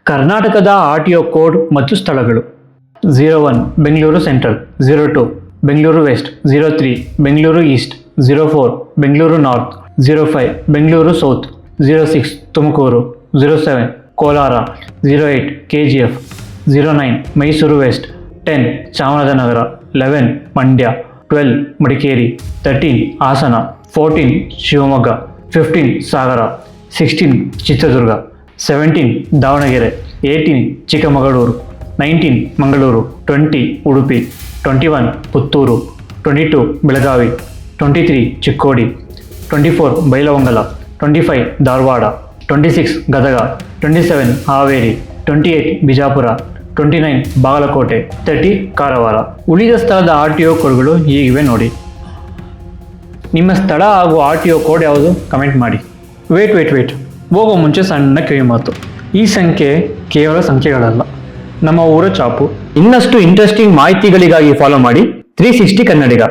ಕರ್ನಾಟಕದ RTO code ಮತ್ತು ಸ್ಥಳಗಳು 01 Bengaluru central, 02 Bengaluru west, 03 Bengaluru east, 04 Bengaluru north, 05 Bengaluru south, 06 Tumakuru, 07 Kolar, 08 KGF, 09 Mysuru west, 10 Chamarajanagar, 11 Mandya, 12 Madikeri, 13 Hassan, 14 Shivamogga, 15 Sagar, 16 Chitradurga, 17 Davanagere, 18 Chikkamagaluru, 19 Mangaluru, 20 Udupi, 21 Puttur, 22 Belagavi, 23 Chikkodi, 24 Bailhongal, 25 Dharwad, 26 Gadag, 27 Haveri, 28 Bijapur, 29 Bagalkot, 30 Karwar. ಉಳಿದ ಸ್ಥಳದ ಆರ್.ಟಿ.ಒ ಕೋಡ್ಗಳು ಹೀಗಿವೆ ನೋಡಿ. ನಿಮ್ಮ ಸ್ಥಳ ಹಾಗೂ ಆರ್.ಟಿ.ಒ ಕೋಡ್ ಯಾವುದು ಕಮೆಂಟ್ ಮಾಡಿ. ವೇಟ್ ಹೋಗೋ ಮುಂಚೆ ಸಣ್ಣ ಕಿವಿ ಮಾತು. ಈ ಸಂಖ್ಯೆ ಕೇವಲ ಸಂಖ್ಯೆಗಳಲ್ಲ, ನಮ್ಮ ಊರ ಚಾಪು. ಇನ್ನಷ್ಟು ಇಂಟ್ರೆಸ್ಟಿಂಗ್ ಮಾಹಿತಿಗಳಿಗಾಗಿ ಫಾಲೋ ಮಾಡಿ 360 ಕನ್ನಡಿಗ.